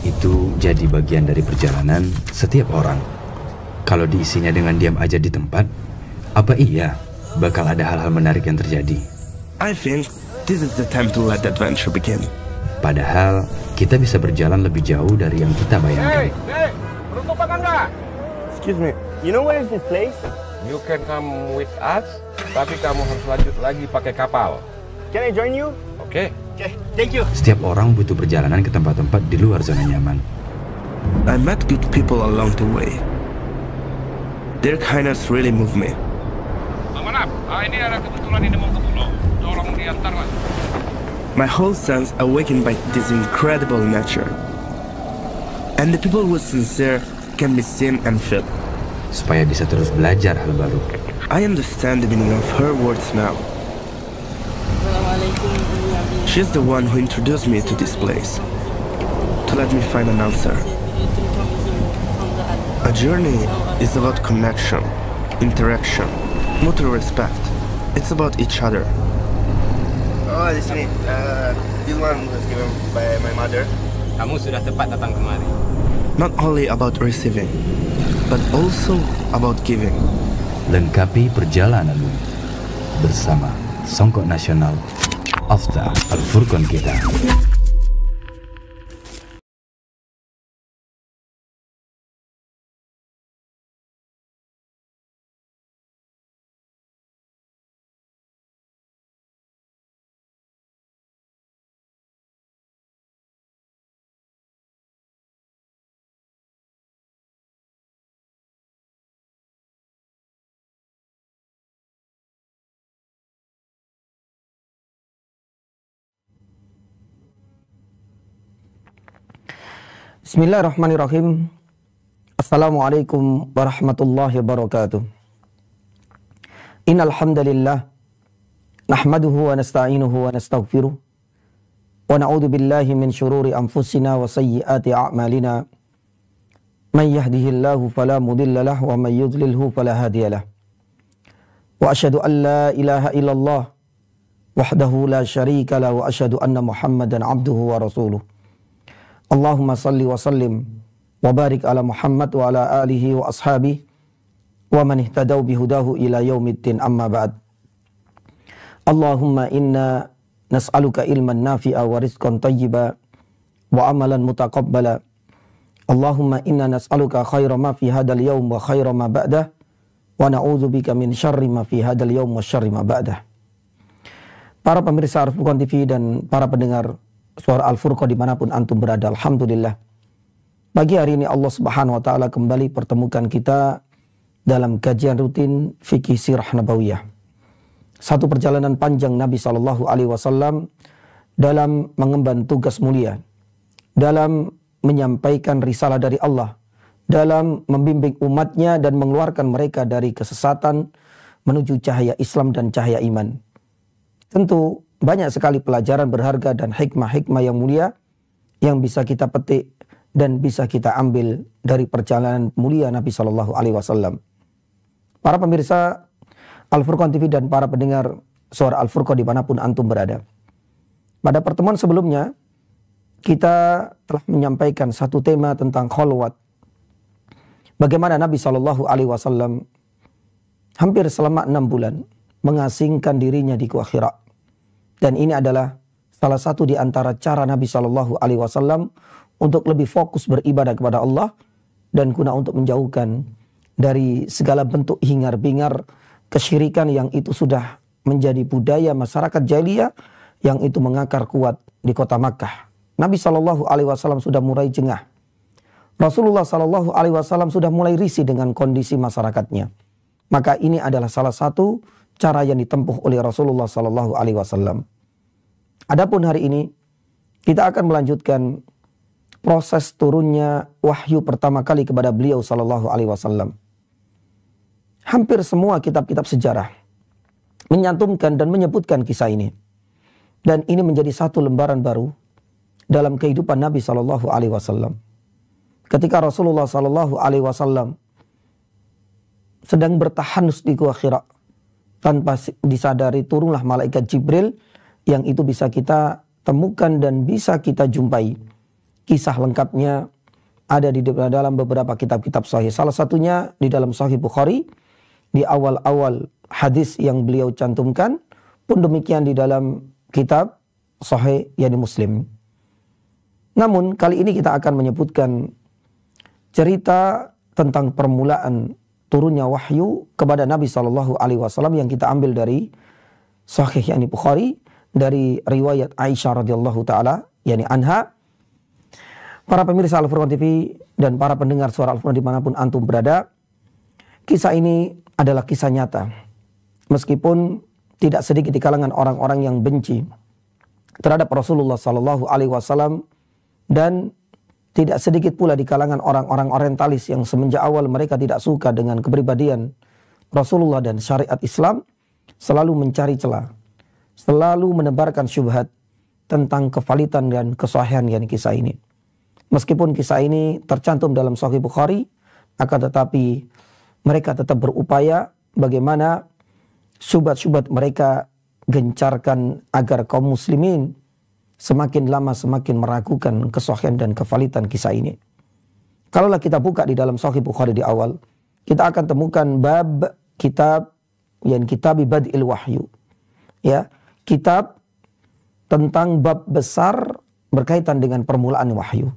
itu jadi bagian dari perjalanan setiap orang. Kalau diisinya dengan diam aja di tempat, apa iya bakal ada hal-hal menarik yang terjadi? I think this is the time to let the adventure begin. Padahal kita bisa berjalan lebih jauh dari yang kita bayangkan. Hey, beruntung apa enggak? Excuse me, you know where is this place? You can come with us, tapi kamu harus lanjut lagi pakai kapal. Can I join you? Oke. Okay, thank you. Setiap orang butuh perjalanan ke tempat-tempat di luar zona nyaman. I met good people along the way. Their kindness really moved me. Manap, ini ada kebetulan ini mau ke pulau. Tolong diantar lah. My whole sense awakened by this incredible nature. And the people who are sincere can be seen and felt. Supaya bisa terus belajar hal baru. I understand the meaning of her words now. She's the one who introduced me to this place, to let me find an answer. A journey is about connection, interaction, mutual respect. It's about each other. Oh, di sini. This one was given by my mother. Kamu sudah tepat datang kemari. Not only about receiving, but also about giving. Lengkapi perjalananmu bersama Songkok Nasional After Al-Furqan kita. Bismillahirrahmanirrahim. Assalamualaikum warahmatullahi wabarakatuh. Innal hamdalillah nahmaduhu wa nasta'inuhu wa nastaghfiruh wa na'udzu billahi min syururi anfusina wa sayyiati a'malina. Man yahdihillahu fala mudilla lahu wa man yudlilhu fala hadiya lahu. Wa asyhadu an la ilaha illallah wahdahu la syarika lahu wa asyhadu anna Muhammadan abduhu wa rasuluh. Allahumma salli wa sallim wa barik ala Muhammad wa ala alihi wa ashabihi wa man ihtadaw bihudahu ila yaumiddin, amma ba'd. Allahumma inna nas'aluka ilman nafi'a wa rizqan tayyiba wa amalan mutaqabbala. Allahumma inna nas'aluka khaira ma fi hadal yawm wa khaira ma ba'dah wa na'udzubika min syarri ma fi hadal yawm wa syarri ma ba'dah. Para pemirsa Al-Furqan TV dan para pendengar Suara Al-Furqan dimanapun antum berada, alhamdulillah. Pagi hari ini Allah Subhanahu wa Ta'ala kembali pertemukan kita dalam kajian rutin fikih sirah nabawiyah. Satu perjalanan panjang Nabi SAW dalam mengemban tugas mulia, dalam menyampaikan risalah dari Allah, dalam membimbing umatnya dan mengeluarkan mereka dari kesesatan menuju cahaya Islam dan cahaya iman. Tentu banyak sekali pelajaran berharga dan hikmah-hikmah yang mulia yang bisa kita petik dan bisa kita ambil dari perjalanan mulia Nabi SAW. Para pemirsa Al-Furqan TV dan para pendengar Suara Al-Furqan dimanapun antum berada. Pada pertemuan sebelumnya, kita telah menyampaikan satu tema tentang khalwat. Bagaimana Nabi SAW hampir selama 6 bulan mengasingkan dirinya di Gua Hira. Dan ini adalah salah satu di antara cara Nabi SAW untuk lebih fokus beribadah kepada Allah dan guna untuk menjauhkan dari segala bentuk hingar-bingar kesyirikan yang itu sudah menjadi budaya masyarakat jahiliyah yang itu mengakar kuat di kota Makkah. Nabi SAW sudah mulai jengah. Rasulullah SAW sudah mulai risih dengan kondisi masyarakatnya. Maka ini adalah salah satu cara yang ditempuh oleh Rasulullah SAW. Adapun hari ini kita akan melanjutkan proses turunnya wahyu pertama kali kepada beliau SAW. Hampir semua kitab-kitab sejarah menyantumkan dan menyebutkan kisah ini, dan ini menjadi satu lembaran baru dalam kehidupan Nabi SAW. Ketika Rasulullah SAW sedang bertahanus di Gua Hira, tanpa disadari turunlah malaikat Jibril yang itu bisa kita temukan dan bisa kita jumpai kisah lengkapnya ada di dalam beberapa kitab-kitab sahih. Salah satunya di dalam Sahih Bukhari, di awal-awal hadis yang beliau cantumkan, pun demikian di dalam kitab Sahih yakni Muslim. Namun kali ini kita akan menyebutkan cerita tentang permulaan turunnya wahyu kepada Nabi SAW yang kita ambil dari Sahih yakni Bukhari, dari riwayat Aisyah radhiyallahu taala yakni anha. Para pemirsa Al-Furqan TV dan para pendengar suara Al-Furqan dimanapun antum berada, kisah ini adalah kisah nyata. Meskipun tidak sedikit di kalangan orang-orang yang benci terhadap Rasulullah SAW, dan tidak sedikit pula di kalangan orang-orang orientalis yang semenjak awal mereka tidak suka dengan kepribadian Rasulullah dan syariat Islam, selalu mencari celah, selalu menebarkan syubhat tentang kevalidan dan kesahihan yang kisah ini. Meskipun kisah ini tercantum dalam Sahih Bukhari, akan tetapi mereka tetap berupaya bagaimana syubhat-syubhat mereka gencarkan agar kaum muslimin semakin lama semakin meragukan kesahihan dan kevalidan kisah ini. Kalaulah kita buka di dalam Sahih Bukhari di awal, kita akan temukan bab kitab yang kitab Bad'il Wahyu. Ya, kitab tentang bab besar berkaitan dengan permulaan wahyu.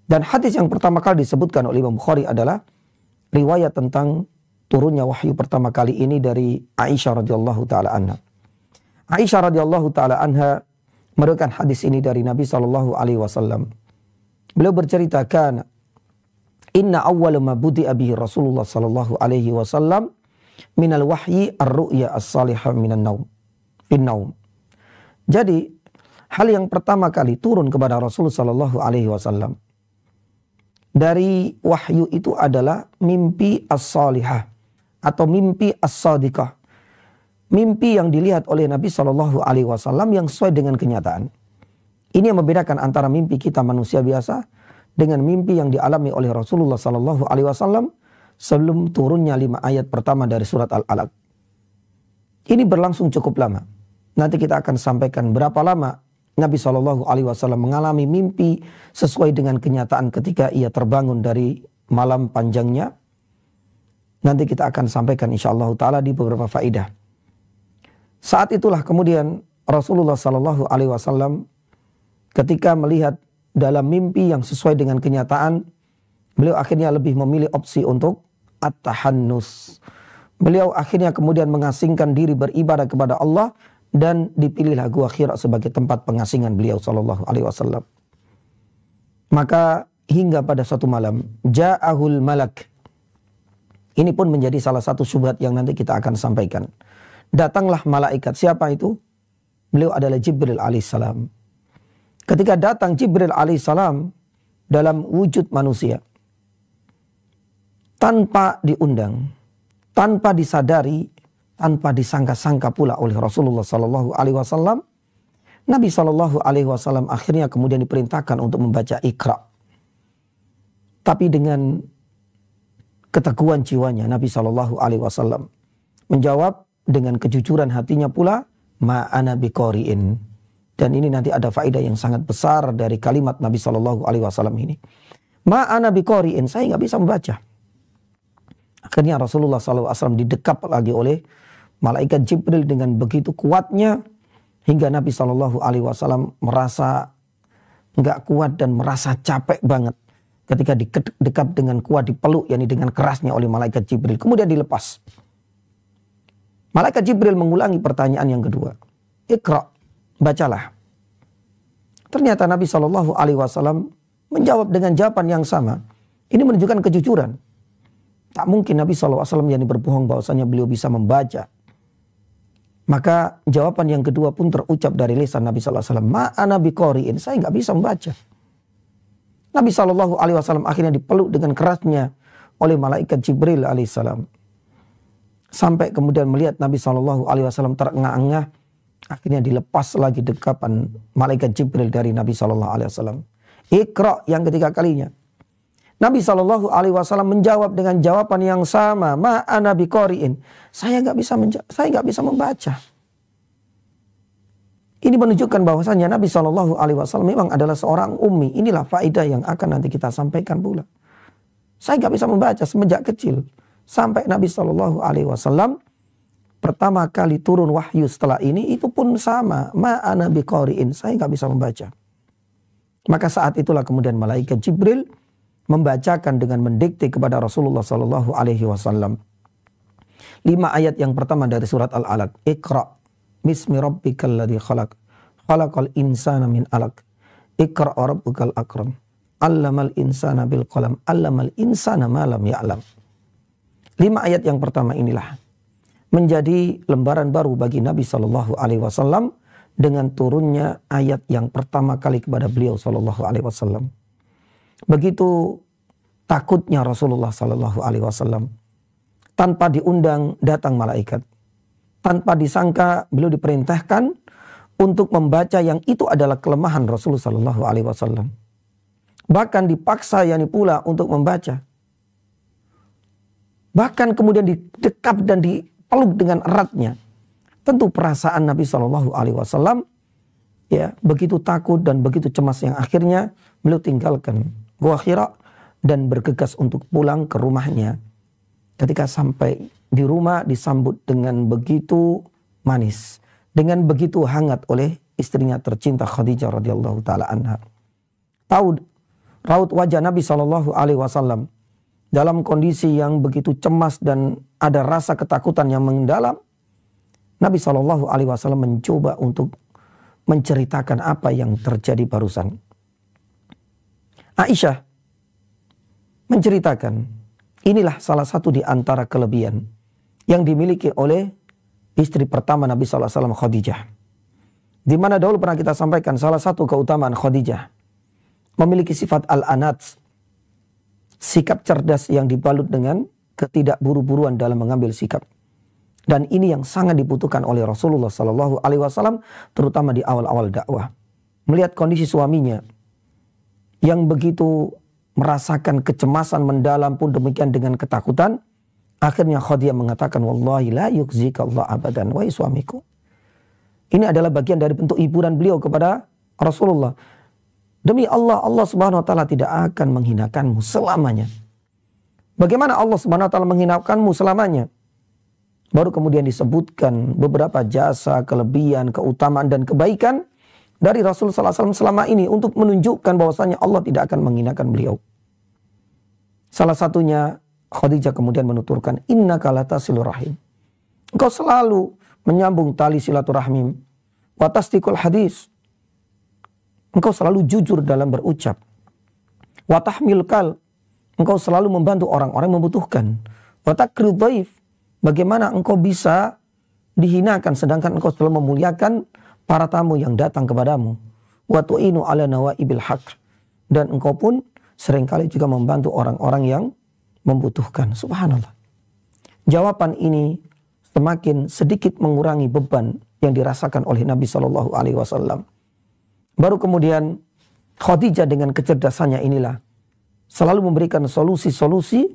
Dan hadis yang pertama kali disebutkan oleh Imam Bukhari adalah riwayat tentang turunnya wahyu pertama kali ini dari Aisyah radhiyallahu taala anha. Aisyah radhiyallahu taala anha meriwayatkan hadis ini dari Nabi SAW. Beliau bercerita, kana inna awwala ma budi'a bihi Rasulullah SAW minal wahyi ar-ru'ya as-salihah minan naum. Fin naum. Jadi hal yang pertama kali turun kepada Rasulullah SAW dari wahyu itu adalah mimpi as-salihah atau mimpi as-sadiqah. Mimpi yang dilihat oleh Nabi SAW yang sesuai dengan kenyataan. Ini yang membedakan antara mimpi kita manusia biasa dengan mimpi yang dialami oleh Rasulullah SAW sebelum turunnya 5 ayat pertama dari surat Al-Alaq. Ini berlangsung cukup lama. Nanti kita akan sampaikan berapa lama Nabi SAW mengalami mimpi sesuai dengan kenyataan ketika ia terbangun dari malam panjangnya. Nanti kita akan sampaikan insyaallah ta'ala di beberapa faidah. Saat itulah kemudian Rasulullah SAW ketika melihat dalam mimpi yang sesuai dengan kenyataan, beliau akhirnya lebih memilih opsi untuk at-tahannus. Beliau akhirnya kemudian mengasingkan diri beribadah kepada Allah, dan dipilihlah Gua Hira sebagai tempat pengasingan beliau SAW. Maka hingga pada suatu malam, ja'ahul malak. Ini pun menjadi salah satu syubhat yang nanti kita akan sampaikan. Datanglah malaikat. Siapa itu? Beliau adalah Jibril alaihissalam. Ketika datang Jibril alaihissalam dalam wujud manusia, tanpa diundang, tanpa disadari, tanpa disangka-sangka pula oleh Rasulullah SAW, Nabi SAW akhirnya kemudian diperintahkan untuk membaca Iqra. Tapi dengan keteguhan jiwanya, Nabi SAW menjawab dengan kejujuran hatinya pula, ma ana biqari'in. Dan ini nanti ada faedah yang sangat besar dari kalimat Nabi SAW ini. Ma ana biqari'in, saya nggak bisa membaca. Akhirnya Rasulullah SAW didekap lagi oleh malaikat Jibril dengan begitu kuatnya hingga Nabi SAW merasa nggak kuat dan merasa capek banget ketika didekap dengan kuat, dipeluk yakni dengan kerasnya oleh malaikat Jibril. Kemudian dilepas. Malaikat Jibril mengulangi pertanyaan yang kedua. Iqra, bacalah. Ternyata Nabi SAW menjawab dengan jawaban yang sama. Ini menunjukkan kejujuran. Tak mungkin Nabi SAW yang berbohong bahwasanya beliau bisa membaca. Maka jawaban yang kedua pun terucap dari lisan Nabi SAW. Ma ana biqari'in, saya nggak bisa membaca. Nabi SAW akhirnya dipeluk dengan kerasnya oleh malaikat Jibril alaihissalam. Sampai kemudian melihat Nabi SAW terengah-engah. Akhirnya dilepas lagi dekapan malaikat Jibril dari Nabi SAW. Iqra yang ketiga kalinya. Nabi SAW menjawab dengan jawaban yang sama. Ma ana biqari'in. Saya nggak bisa membaca. Ini menunjukkan bahwasanya Nabi SAW memang adalah seorang ummi. Inilah faedah yang akan nanti kita sampaikan pula. Saya nggak bisa membaca semenjak kecil. Sampai Nabi SAW pertama kali turun wahyu setelah ini, itu pun sama. Ma'ana biqari'in, saya nggak bisa membaca. Maka saat itulah kemudian malaikat Jibril membacakan dengan mendikte kepada Rasulullah SAW 5 ayat yang pertama dari surat Al-Alaq. Iqra' bismi rabbikal ladzi khalaq. Khalaqal insana min 'alaq. Iqra' rabbukal akram. 'Allamal insana bil qalam. 'Allamal insana ma lam ya'lam. 5 ayat yang pertama inilah menjadi lembaran baru bagi Nabi SAW dengan turunnya ayat yang pertama kali kepada beliau SAW. Begitu takutnya Rasulullah SAW. Tanpa diundang datang malaikat. Tanpa disangka beliau diperintahkan untuk membaca yang itu adalah kelemahan Rasulullah SAW. Bahkan dipaksa yakni pula untuk membaca. Bahkan kemudian didekap dan dipeluk dengan eratnya. Tentu perasaan Nabi SAW ya begitu takut dan begitu cemas yang akhirnya beliau tinggalkan Gua Hira dan bergegas untuk pulang ke rumahnya. Ketika sampai di rumah disambut dengan begitu manis, dengan begitu hangat oleh istrinya tercinta Khadijah radhiyallahu taala anha. Tahu raut wajah Nabi SAW dalam kondisi yang begitu cemas dan ada rasa ketakutan yang mendalam. Nabi SAW mencoba untuk menceritakan apa yang terjadi barusan. Aisyah menceritakan, inilah salah satu di antara kelebihan yang dimiliki oleh istri pertama Nabi SAW, Khadijah. Di mana dahulu pernah kita sampaikan salah satu keutamaan Khadijah memiliki sifat al-anat, sikap cerdas yang dibalut dengan ketidakburu-buruan dalam mengambil sikap. Dan ini yang sangat dibutuhkan oleh Rasulullah SAW, terutama di awal-awal dakwah. Melihat kondisi suaminya yang begitu merasakan kecemasan mendalam pun demikian dengan ketakutan, akhirnya Khadijah mengatakan, wallahi la yukzika Allah abadan, wahai suamiku. Ini adalah bagian dari bentuk hiburan beliau kepada Rasulullah. Demi Allah, Allah Subhanahu wa taala tidak akan menghinakanmu selamanya. Bagaimana Allah Subhanahu wa taala menghinakanmu selamanya? Baru kemudian disebutkan beberapa jasa, kelebihan, keutamaan dan kebaikan dari Rasulullah SAW selama ini untuk menunjukkan bahwasanya Allah tidak akan menghinakan beliau. Salah satunya Khadijah kemudian menuturkan, innaka latasilur rahim. Engkau selalu menyambung tali silaturahim. Wa tasdiqul hadis. Engkau selalu jujur dalam berucap. Wa tahmil kal. Engkau selalu membantu orang-orang yang membutuhkan. Wa takrid dhaif. Bagaimana engkau bisa dihinakan sedangkan engkau selalu memuliakan para tamu yang datang kepadamu. Wa tu'inu ala nawaibil haq. Dan engkau pun seringkali juga membantu orang-orang yang membutuhkan. Subhanallah. Jawaban ini semakin sedikit mengurangi beban yang dirasakan oleh Nabi SAW. Baru kemudian Khadijah dengan kecerdasannya inilah selalu memberikan solusi-solusi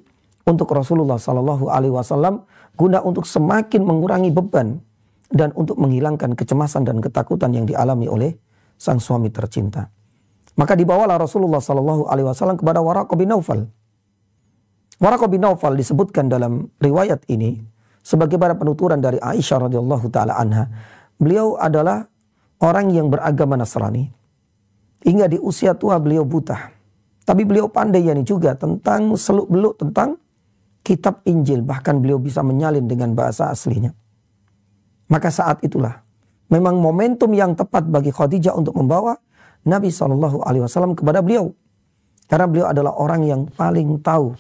untuk Rasulullah SAW guna untuk semakin mengurangi beban dan untuk menghilangkan kecemasan dan ketakutan yang dialami oleh sang suami tercinta. Maka dibawalah Rasulullah SAW kepada Waraqah bin Naufal. Waraqah bin Naufal disebutkan dalam riwayat ini sebagai pada penuturan dari Aisyah radhiyallahu taala anha. Beliau adalah orang yang beragama Nasrani. Hingga di usia tua beliau buta. Tapi beliau pandai yani juga tentang seluk-beluk tentang kitab Injil. Bahkan beliau bisa menyalin dengan bahasa aslinya. Maka saat itulah memang momentum yang tepat bagi Khadijah untuk membawa Nabi SAW kepada beliau. Karena beliau adalah orang yang paling tahu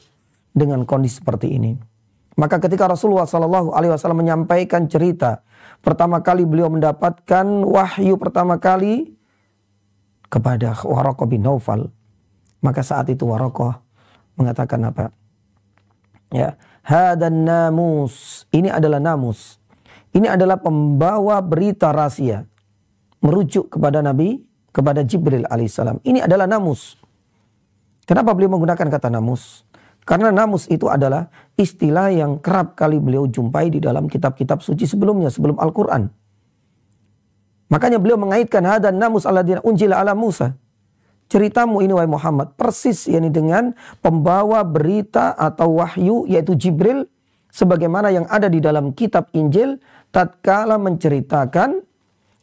dengan kondisi seperti ini. Maka ketika Rasulullah SAW menyampaikan cerita, pertama kali beliau mendapatkan wahyu pertama kali kepada Waraqah bin Naufal. Maka saat itu Waraqah mengatakan apa? Ya, hadan namus. Ini adalah namus. Ini adalah pembawa berita rahasia. Merujuk kepada Nabi, kepada Jibril alaihissalam. Ini adalah namus. Kenapa beliau menggunakan kata namus? Karena namus itu adalah istilah yang kerap kali beliau jumpai di dalam kitab-kitab suci sebelumnya, sebelum Al-Quran. Makanya beliau mengaitkan hadan namus alladzina unjila ala Musa. Ceritamu ini wahai Muhammad persis yakni dengan pembawa berita atau wahyu yaitu Jibril sebagaimana yang ada di dalam kitab Injil tatkala menceritakan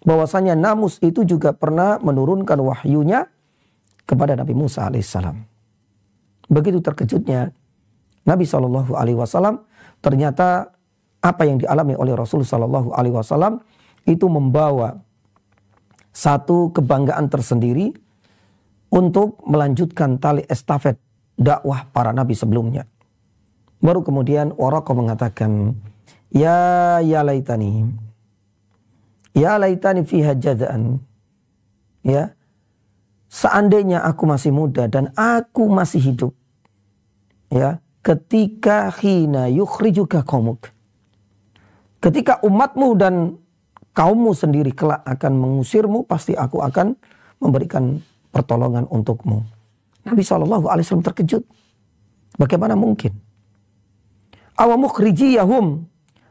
bahwasanya Namus itu juga pernah menurunkan wahyunya kepada Nabi Musa alaihissalam. Begitu terkejutnya Nabi SAW ternyata apa yang dialami oleh Rasul SAW itu membawa satu kebanggaan tersendiri untuk melanjutkan tali estafet dakwah para nabi sebelumnya. Baru kemudian Waraqah mengatakan, Ya laitani fiha jaza'an. Ya, seandainya aku masih muda dan aku masih hidup. Ya, ketika khina yukhrijuka qaumuk. Ketika umatmu dan kaummu sendiri kelak akan mengusirmu, pasti aku akan memberikan pertolongan untukmu. Nabi SAW terkejut. Bagaimana mungkin? Awamukhrijiyahum.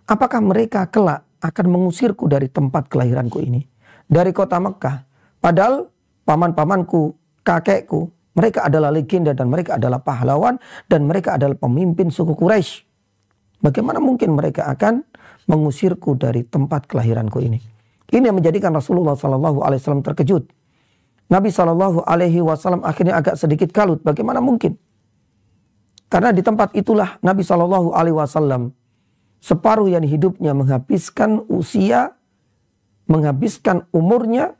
Apakah mereka kelak akan mengusirku dari tempat kelahiranku ini? Dari kota Mekah. Padahal paman-pamanku, kakekku, mereka adalah legenda dan mereka adalah pahlawan dan mereka adalah pemimpin suku Quraisy. Bagaimana mungkin mereka akan mengusirku dari tempat kelahiranku ini? Ini yang menjadikan Rasulullah SAW terkejut. Nabi SAW akhirnya agak sedikit kalut. Bagaimana mungkin? Karena di tempat itulah Nabi SAW separuh yang hidupnya menghabiskan usia, menghabiskan umurnya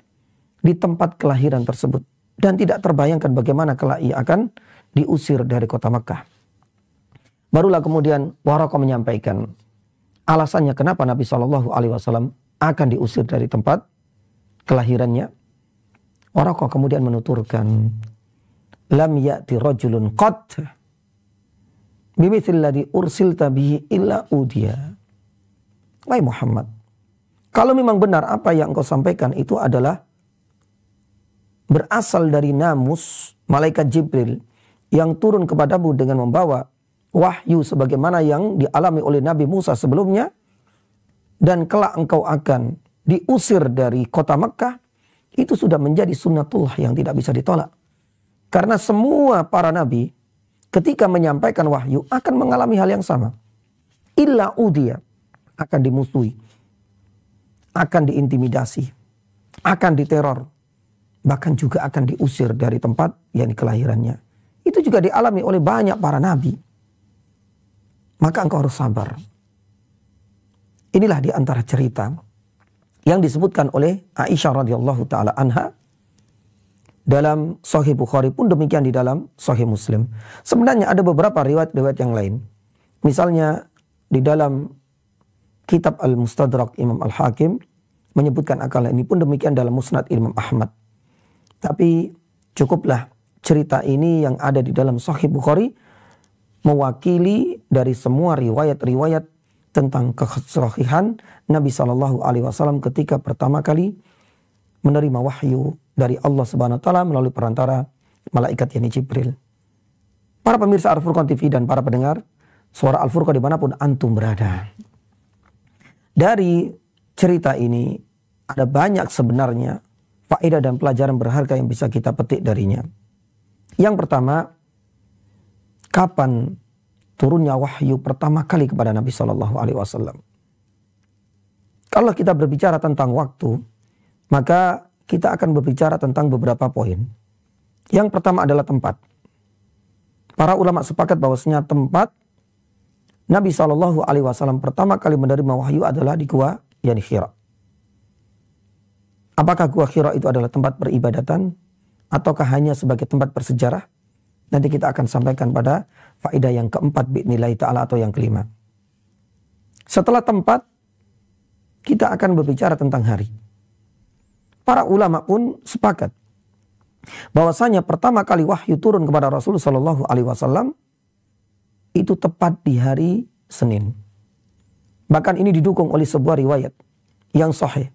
di tempat kelahiran tersebut. Dan tidak terbayangkan bagaimana kelak ia akan diusir dari kota Mekah. Barulah kemudian Waraqah menyampaikan alasannya kenapa Nabi SAW akan diusir dari tempat kelahirannya. Waraqah kemudian menuturkan, lam ya'ti rajulun qat bimithil ladzi ursilta bihi illa udiya. Wahai Muhammad, kalau memang benar apa yang engkau sampaikan itu adalah berasal dari Namus, malaikat Jibril yang turun kepadamu dengan membawa wahyu sebagaimana yang dialami oleh Nabi Musa sebelumnya, dan kelak engkau akan diusir dari kota Mekah, itu sudah menjadi sunnatullah yang tidak bisa ditolak. Karena semua para nabi ketika menyampaikan wahyu akan mengalami hal yang sama. Illa udiya, akan dimusuhi, akan diintimidasi, akan diteror, bahkan juga akan diusir dari tempat yang kelahirannya. Itu juga dialami oleh banyak para nabi. Maka engkau harus sabar. Inilah di antara cerita yang disebutkan oleh Aisyah radhiyallahu taala anha dalam Sahih Bukhari pun demikian di dalam Sahih Muslim. Sebenarnya ada beberapa riwayat-riwayat yang lain. Misalnya di dalam kitab Al-Mustadrak Imam Al-Hakim menyebutkan akal ini pun demikian dalam Musnad Imam Ahmad. Tapi cukuplah cerita ini yang ada di dalam Sahih Bukhari mewakili dari semua riwayat-riwayat tentang kesahihan Nabi SAW ketika pertama kali menerima wahyu dari Allah Subhanahu Wa Taala melalui perantara malaikat yakni Jibril. Para pemirsa Al-Furqan TV dan para pendengar suara Al-Furqan dimanapun antum berada. Dari cerita ini ada banyak sebenarnya faedah dan pelajaran berharga yang bisa kita petik darinya. Yang pertama, kapan turunnya wahyu pertama kali kepada Nabi SAW. Kalau kita berbicara tentang waktu, maka kita akan berbicara tentang beberapa poin. Yang pertama adalah tempat. Para ulama sepakat bahwasanya tempat Nabi SAW pertama kali menerima wahyu adalah di Gua yakni Hira. Apakah Gua Hira itu adalah tempat peribadatan ataukah hanya sebagai tempat bersejarah? Nanti kita akan sampaikan pada faedah yang keempat bi'nillahi ta'ala atau yang kelima. Setelah tempat, kita akan berbicara tentang hari. Para ulama pun sepakat bahwasanya pertama kali wahyu turun kepada Rasulullah SAW itu tepat di hari Senin. Bahkan ini didukung oleh sebuah riwayat yang sahih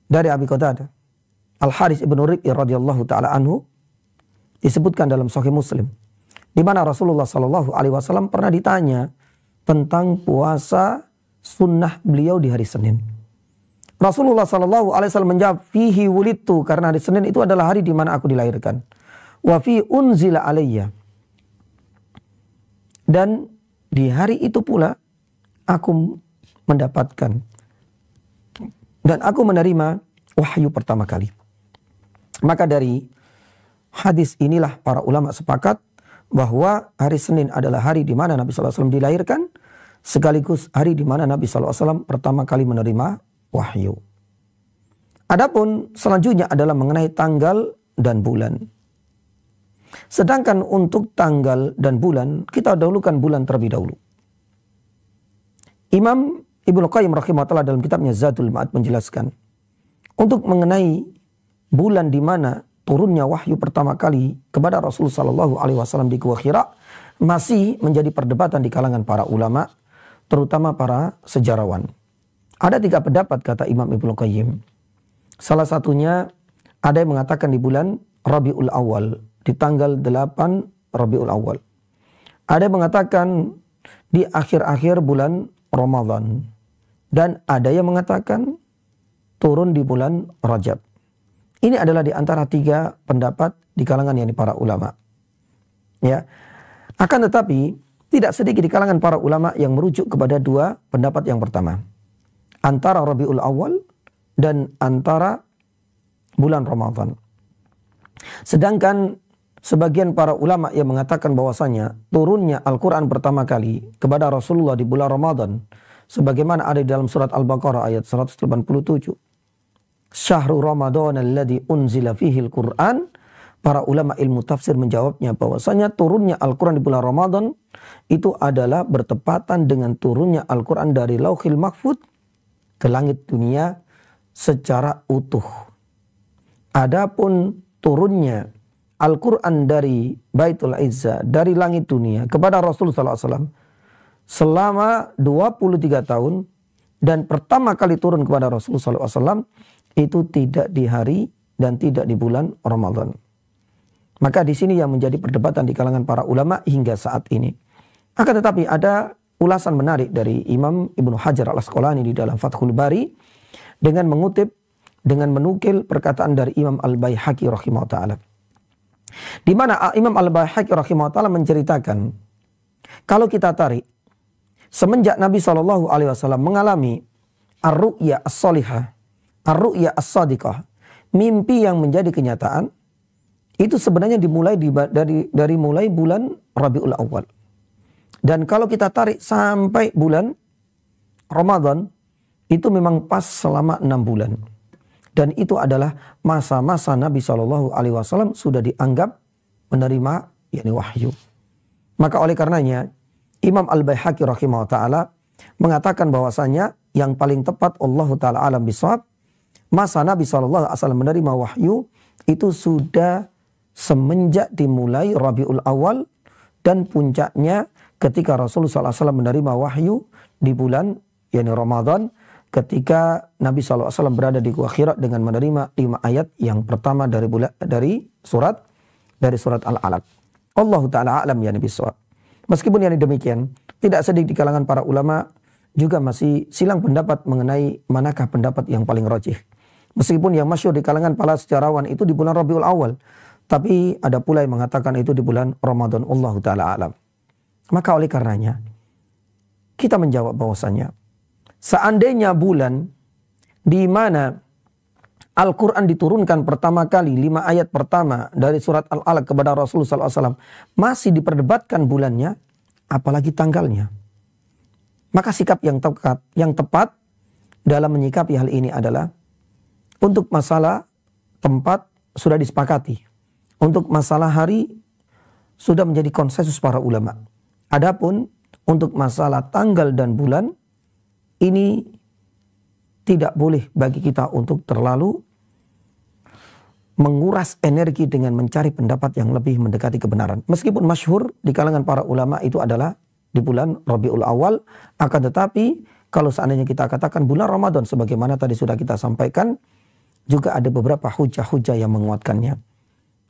dari Abi Qatadah Al-Harits ibn Rib'i radhiyallahu taala anhu, disebutkan dalam Sahih Muslim, di mana Rasulullah SAW pernah ditanya tentang puasa sunnah beliau di hari Senin. Rasulullah Shallallahu Alaihi Wasallam menjawab, fihi wulidtu, karena hari Senin itu adalah hari di mana aku dilahirkan. Wa fi unzila alayya, dan di hari itu pula aku mendapatkan dan aku menerima wahyu pertama kali. Maka dari hadis inilah para ulama sepakat bahwa hari Senin adalah hari di mana Nabi Sallallahu Alaihi Wasallam dilahirkan, sekaligus hari di mana Nabi Sallallahu Alaihi Wasallam pertama kali menerima wahyu. Adapun selanjutnya adalah mengenai tanggal dan bulan. Sedangkan untuk tanggal dan bulan, kita dahulukan bulan terlebih dahulu. Imam Ibnu Qayyim rahimahullah dalam kitabnya Zadul Ma'ad menjelaskan, untuk mengenai bulan di mana turunnya wahyu pertama kali kepada Rasul Sallallahu Alaihi Wasallam di Gua Hira masih menjadi perdebatan di kalangan para ulama, terutama para sejarawan. Ada 3 pendapat kata Imam Ibnu Qayyim. Salah satunya ada yang mengatakan di bulan Rabiul Awal, di tanggal 8 Rabiul Awal. Ada yang mengatakan di akhir-akhir bulan Ramadan. Dan ada yang mengatakan turun di bulan Rajab. Ini adalah di antara 3 pendapat di kalangan yakni para ulama. Ya. Akan tetapi tidak sedikit di kalangan para ulama yang merujuk kepada 2 pendapat yang pertama. Antara Rabiul Awal dan antara bulan Ramadan. Sedangkan sebagian para ulama yang mengatakan bahwasanya turunnya Al-Quran pertama kali kepada Rasulullah di bulan Ramadan, sebagaimana ada di dalam surat Al-Baqarah ayat 187. Syahrul Ramadan alladzi unzila fihi Al-Quran. Para ulama ilmu tafsir menjawabnya bahwasanya turunnya Al-Quran di bulan Ramadan itu adalah bertepatan dengan turunnya Al-Quran dari Lauhil Mahfuz ke langit dunia secara utuh. Adapun turunnya Al-Quran dari Baitul Izzah, dari langit dunia kepada Rasulullah SAW selama 23 tahun, dan pertama kali turun kepada Rasulullah SAW itu tidak di hari dan tidak di bulan Ramadan. Maka di sini yang menjadi perdebatan di kalangan para ulama hingga saat ini. Akan tetapi ada ulasan menarik dari Imam Ibnu Hajar Al-Asqalani di dalam Fathul Bari dengan menukil perkataan dari Imam Al-Baihaqi rahimahullah ta'ala. Di mana Imam Al-Baihaqi rahimahullah ta'ala menceritakan, kalau kita tarik semenjak Nabi SAW mengalami ar-ru'ya as-salihah, ar-ru'ya as-sadiqah, mimpi yang menjadi kenyataan, itu sebenarnya dimulai dari mulai bulan Rabiul Awal. Dan kalau kita tarik sampai bulan Ramadan, itu memang pas selama 6 bulan. Dan itu adalah masa-masa Nabi SAW sudah dianggap menerima yakni wahyu. Maka oleh karenanya Imam Al-Baihaqi rahimahullah ta'ala mengatakan bahwasanya yang paling tepat Allah ta'ala alam bisawab, masa Nabi SAW menerima wahyu itu sudah semenjak dimulai Rabiul Awal, dan puncaknya ketika Rasulullah SAW menerima wahyu di bulan yakni Ramadan, ketika Nabi SAW berada di Gua Hira dengan menerima 5 ayat yang pertama dari surat Al-Alaq. Allah Ta'ala alam ya Nabi SAW. Meskipun yang demikian, tidak sedikit di kalangan para ulama juga masih silang pendapat mengenai manakah pendapat yang paling rajih. Meskipun yang masyhur di kalangan para sejarawan itu di bulan Rabiul Awal, tapi ada pula yang mengatakan itu di bulan Ramadan. Allah Ta'ala alam. Maka oleh karenanya kita menjawab bahwasanya seandainya bulan di mana Al-Quran diturunkan pertama kali 5 ayat pertama dari surat Al-Alaq kepada Rasulullah SAW masih diperdebatkan bulannya, apalagi tanggalnya. Maka sikap yang tepat dalam menyikapi hal ini adalah untuk masalah tempat sudah disepakati, untuk masalah hari sudah menjadi konsensus para ulama. Adapun untuk masalah tanggal dan bulan, ini tidak boleh bagi kita untuk terlalu menguras energi dengan mencari pendapat yang lebih mendekati kebenaran. Meskipun masyhur di kalangan para ulama itu adalah di bulan Rabiul Awal, akan tetapi kalau seandainya kita katakan bulan Ramadan sebagaimana tadi sudah kita sampaikan, juga ada beberapa hujah-hujah yang menguatkannya.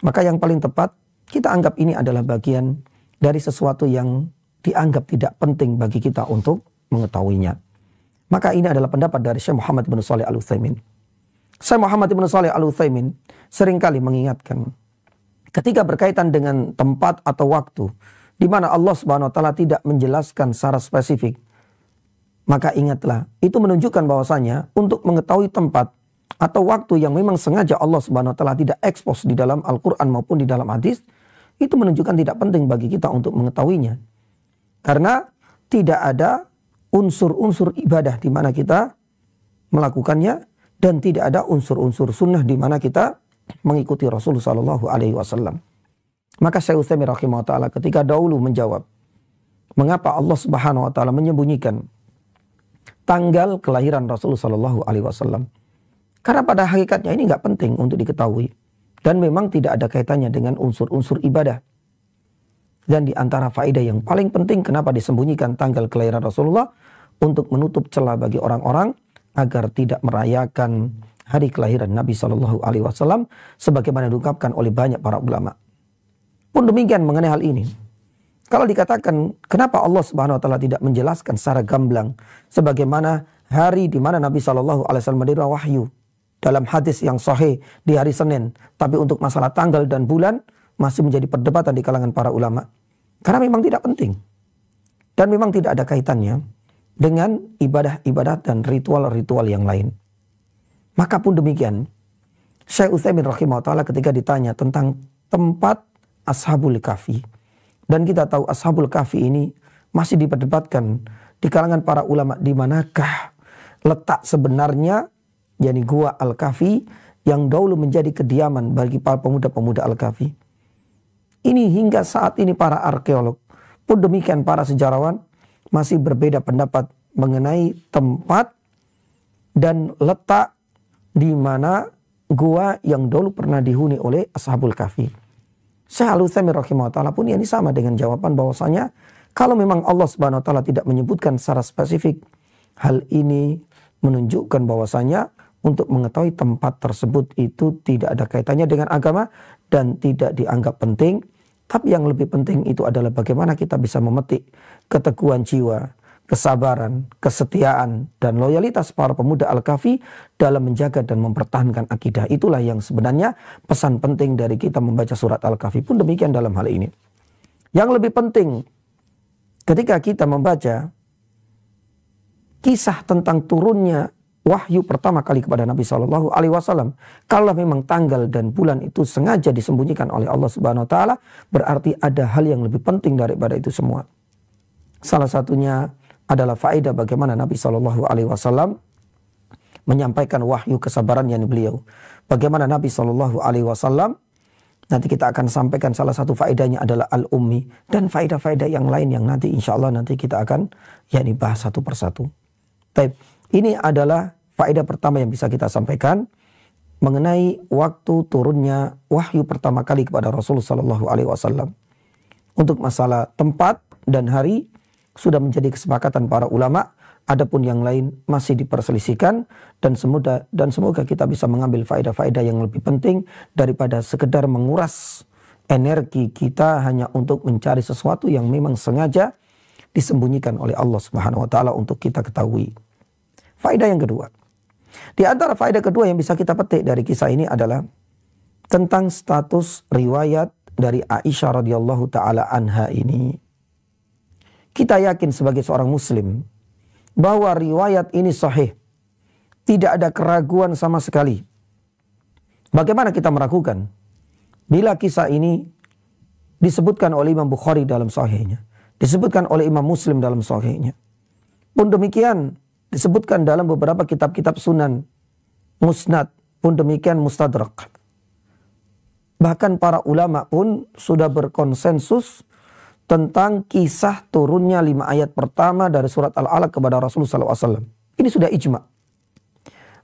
Maka yang paling tepat kita anggap ini adalah bagian dari sesuatu yang dianggap tidak penting bagi kita untuk mengetahuinya. Maka ini adalah pendapat dari Syekh Muhammad bin Shalih Al-Utsaimin. Syekh Muhammad bin Shalih Al-Utsaimin seringkali mengingatkan ketika berkaitan dengan tempat atau waktu di mana Allah Subhanahu wa taala tidak menjelaskan secara spesifik, maka ingatlah, itu menunjukkan bahwasanya untuk mengetahui tempat atau waktu yang memang sengaja Allah Subhanahu wa taala tidak ekspos di dalam Al-Qur'an maupun di dalam hadis, itu menunjukkan tidak penting bagi kita untuk mengetahuinya. Karena tidak ada unsur-unsur ibadah di mana kita melakukannya, dan tidak ada unsur-unsur sunnah di mana kita mengikuti Rasulullah Shallallahu Alaihi Wasallam. Maka Syekh Utsaimin rahimahullah taala ketika dahulu menjawab mengapa Allah Subhanahu Wa Taala menyembunyikan tanggal kelahiran Rasulullah Shallallahu Alaihi Wasallam, karena pada hakikatnya ini nggak penting untuk diketahui dan memang tidak ada kaitannya dengan unsur-unsur ibadah. Dan di antara faedah yang paling penting kenapa disembunyikan tanggal kelahiran Rasulullah, untuk menutup celah bagi orang-orang agar tidak merayakan hari kelahiran Nabi Shallallahu Alaihi Wasallam sebagaimana diungkapkan oleh banyak para ulama. Pun demikian mengenai hal ini, kalau dikatakan kenapa Allah Subhanahu Wa Taala tidak menjelaskan secara gamblang sebagaimana hari di mana Nabi Shallallahu Alaihi Wasallam menerima wahyu dalam hadis yang sahih di hari Senin, tapi untuk masalah tanggal dan bulan masih menjadi perdebatan di kalangan para ulama, karena memang tidak penting dan memang tidak ada kaitannya dengan ibadah-ibadah dan ritual-ritual yang lain. Maka pun demikian, Syekh Utsaimin rahimahullah taala ketika ditanya tentang tempat Ashabul Kahfi, dan kita tahu Ashabul Kahfi ini masih diperdebatkan di kalangan para ulama di manakah letak sebenarnya, yakni gua Al-Kahfi yang dahulu menjadi kediaman bagi para pemuda-pemuda Al-Kahfi. Ini hingga saat ini para arkeolog pun demikian para sejarawan masih berbeda pendapat mengenai tempat dan letak di mana gua yang dahulu pernah dihuni oleh Ashabul Kahfi. Syekh Al-Utsaimin rahimahullah taala pun ini sama dengan jawaban bahwasanya kalau memang Allah Subhanahu wa taala tidak menyebutkan secara spesifik, hal ini menunjukkan bahwasanya untuk mengetahui tempat tersebut itu tidak ada kaitannya dengan agama dan tidak dianggap penting. Tapi yang lebih penting itu adalah bagaimana kita bisa memetik keteguhan jiwa, kesabaran, kesetiaan, dan loyalitas para pemuda Al-Kahfi dalam menjaga dan mempertahankan akidah. Itulah yang sebenarnya pesan penting dari kita membaca surat Al-Kahfi pun demikian dalam hal ini. Yang lebih penting ketika kita membaca kisah tentang turunnya wahyu pertama kali kepada Nabi Shallallahu Alaihi Wasallam, kalau memang tanggal dan bulan itu sengaja disembunyikan oleh Allah Subhanahu Wa Taala, berarti ada hal yang lebih penting daripada itu semua. Salah satunya adalah faedah bagaimana Nabi Shallallahu Alaihi Wasallam menyampaikan wahyu kesabarannya beliau. Bagaimana Nabi Shallallahu Alaihi Wasallam, nanti kita akan sampaikan salah satu faedahnya adalah al-ummi, dan faedah-faedah yang lain yang nanti insya Allah nanti kita akan bahas satu persatu. Baik, ini adalah faedah pertama yang bisa kita sampaikan mengenai waktu turunnya wahyu pertama kali kepada Rasulullah Shallallahu Alaihi Wasallam. Untuk masalah tempat dan hari sudah menjadi kesepakatan para ulama. Adapun yang lain masih diperselisihkan, dan semoga kita bisa mengambil faedah-faedah yang lebih penting daripada sekedar menguras energi kita hanya untuk mencari sesuatu yang memang sengaja disembunyikan oleh Allah Subhanahu wa taala untuk kita ketahui. Faedah yang kedua. Di antara faedah kedua yang bisa kita petik dari kisah ini adalah tentang status riwayat dari Aisyah radhiyallahu taala anha ini. Kita yakin sebagai seorang muslim bahwa riwayat ini sahih. Tidak ada keraguan sama sekali. Bagaimana kita meragukan bila kisah ini disebutkan oleh Imam Bukhari dalam sahihnya, disebutkan oleh Imam Muslim dalam sahihnya, pun demikian disebutkan dalam beberapa kitab-kitab sunan, musnad, pun demikian mustadrak. Bahkan para ulama pun sudah berkonsensus tentang kisah turunnya 5 ayat pertama dari surat Al-Alaq kepada Rasulullah SAW. Ini sudah ijma.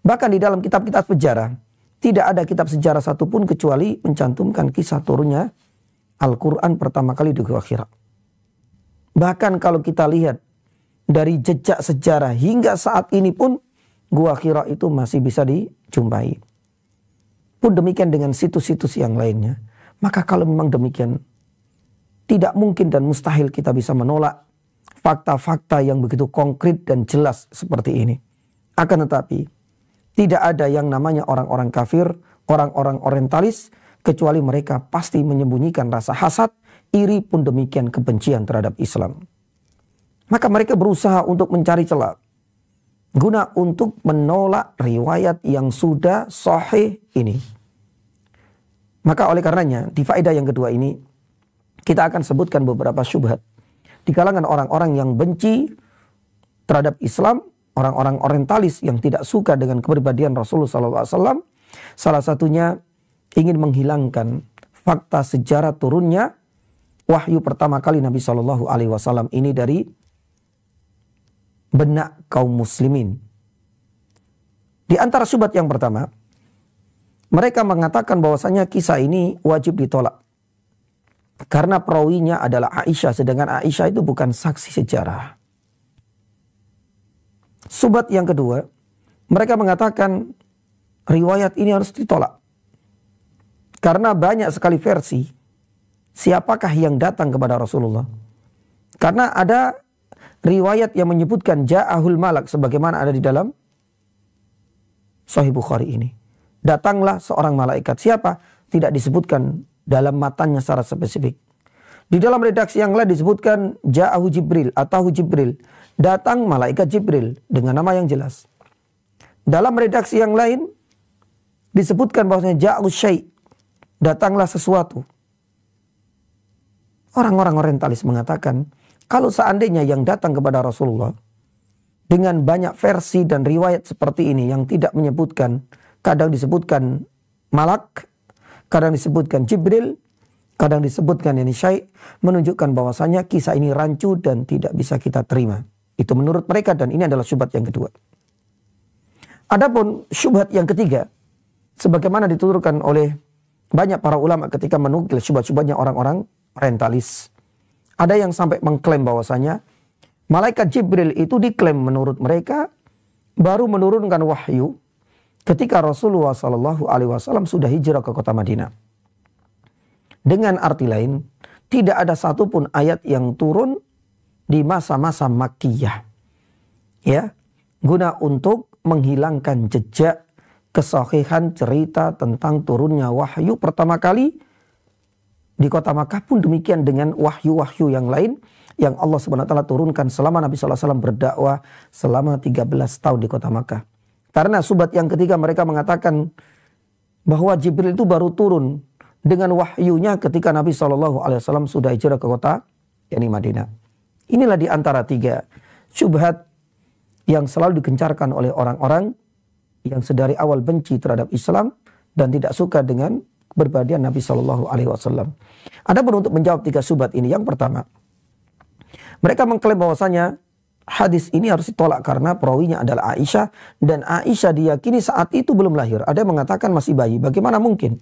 Bahkan di dalam kitab-kitab sejarah, tidak ada kitab sejarah satupun kecuali mencantumkan kisah turunnya Al-Quran pertama kali di Gua Hira. Bahkan kalau kita lihat dari jejak sejarah hingga saat ini pun Gua Hira itu masih bisa dijumpai. Pun demikian dengan situs-situs yang lainnya. Maka kalau memang demikian, tidak mungkin dan mustahil kita bisa menolak fakta-fakta yang begitu konkret dan jelas seperti ini. Akan tetapi, tidak ada yang namanya orang-orang kafir, orang-orang orientalis, kecuali mereka pasti menyembunyikan rasa hasad, iri pun demikian kebencian terhadap Islam. Maka mereka berusaha untuk mencari celah guna untuk menolak riwayat yang sudah sahih ini. Maka oleh karenanya di faedah yang kedua ini kita akan sebutkan beberapa syubhat di kalangan orang-orang yang benci terhadap Islam, orang-orang orientalis yang tidak suka dengan kepribadian Rasulullah SAW. Salah satunya ingin menghilangkan fakta sejarah turunnya wahyu pertama kali Nabi SAW ini dari benak kaum muslimin. Di antara syubhat yang pertama, mereka mengatakan bahwasanya kisah ini wajib ditolak karena perawinya adalah Aisyah, sedangkan Aisyah itu bukan saksi sejarah. Syubhat yang kedua, mereka mengatakan riwayat ini harus ditolak karena banyak sekali versi siapakah yang datang kepada Rasulullah. Karena ada riwayat yang menyebutkan ja'ahul malak sebagaimana ada di dalam Sahih Bukhari ini. Datanglah seorang malaikat. Siapa? Tidak disebutkan dalam matanya secara spesifik. Di dalam redaksi yang lain disebutkan ja'ahu Jibril atau Jibril. Datang malaikat Jibril dengan nama yang jelas. Dalam redaksi yang lain disebutkan bahwasanya ja'ahu syai'. Datanglah sesuatu. Orang-orang orientalis mengatakan kalau seandainya yang datang kepada Rasulullah dengan banyak versi dan riwayat seperti ini yang tidak menyebutkan, kadang disebutkan malak, kadang disebutkan Jibril, kadang disebutkan ini syai', menunjukkan bahwasanya kisah ini rancu dan tidak bisa kita terima. Itu menurut mereka dan ini adalah syubhat yang kedua. Adapun syubhat yang ketiga, sebagaimana dituturkan oleh banyak para ulama ketika menukil syubhat-syubhatnya orang-orang orientalis. Ada yang sampai mengklaim bahwasanya malaikat Jibril itu diklaim menurut mereka baru menurunkan wahyu ketika Rasulullah SAW sudah hijrah ke kota Madinah. Dengan arti lain, tidak ada satupun ayat yang turun di masa-masa Makkiyah, ya, guna untuk menghilangkan jejak kesahihan cerita tentang turunnya wahyu pertama kali di kota Makkah, pun demikian dengan wahyu-wahyu yang lain yang Allah SWT turunkan selama Nabi SAW berdakwah selama 13 tahun di kota Makkah. Karena syubhat yang ketiga, mereka mengatakan bahwa Jibril itu baru turun dengan wahyunya ketika Nabi SAW sudah hijrah ke kota yakni Madinah. Inilah di antara tiga syubhat yang selalu digencarkan oleh orang-orang yang sedari awal benci terhadap Islam dan tidak suka dengan kepribadian Nabi SAW. Adapun untuk menjawab tiga syubhat ini, yang pertama, mereka mengklaim bahwasanya hadis ini harus ditolak karena perawinya adalah Aisyah dan Aisyah diyakini saat itu belum lahir. Ada yang mengatakan masih bayi. Bagaimana mungkin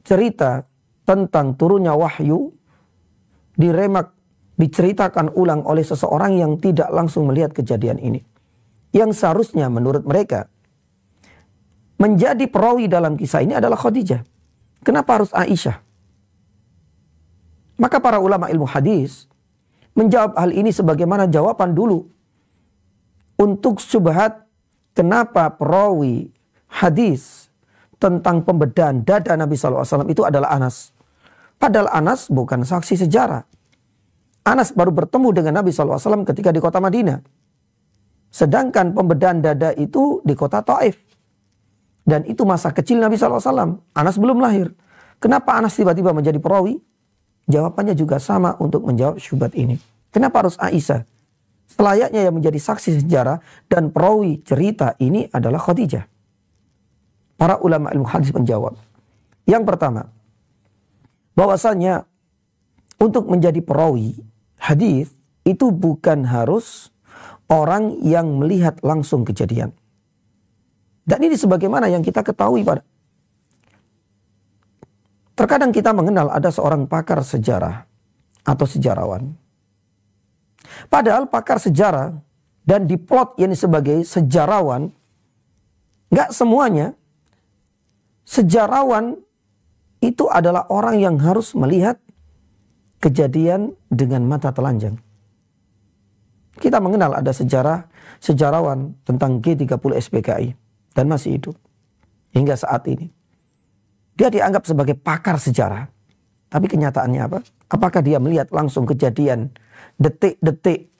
cerita tentang turunnya wahyu diremak, diceritakan ulang oleh seseorang yang tidak langsung melihat kejadian ini? Yang seharusnya menurut mereka menjadi perawi dalam kisah ini adalah Khadijah. Kenapa harus Aisyah? Maka para ulama ilmu hadis menjawab hal ini sebagaimana jawaban dulu untuk syubhat kenapa perawi hadis tentang pembedahan dada Nabi SAW itu adalah Anas. Padahal Anas bukan saksi sejarah. Anas baru bertemu dengan Nabi SAW ketika di kota Madinah. Sedangkan pembedahan dada itu di kota Taif. Dan itu masa kecil Nabi SAW. Anas belum lahir. Kenapa Anas tiba-tiba menjadi perawi? Jawabannya juga sama untuk menjawab syubhat ini. Kenapa harus Aisyah? Selayaknya yang menjadi saksi sejarah dan perawi cerita ini adalah Khadijah. Para ulama ilmu hadis menjawab. Yang pertama, bahwasanya untuk menjadi perawi hadis itu bukan harus orang yang melihat langsung kejadian. Dan ini sebagaimana yang kita ketahui pada terkadang kita mengenal ada seorang pakar sejarah atau sejarawan. Padahal pakar sejarah dan diplot ini sebagai sejarawan, nggak semuanya sejarawan itu adalah orang yang harus melihat kejadian dengan mata telanjang. Kita mengenal ada sejarawan tentang G30 SPKI dan masih hidup hingga saat ini. Dia dianggap sebagai pakar sejarah. Tapi kenyataannya apa? Apakah dia melihat langsung kejadian detik-detik,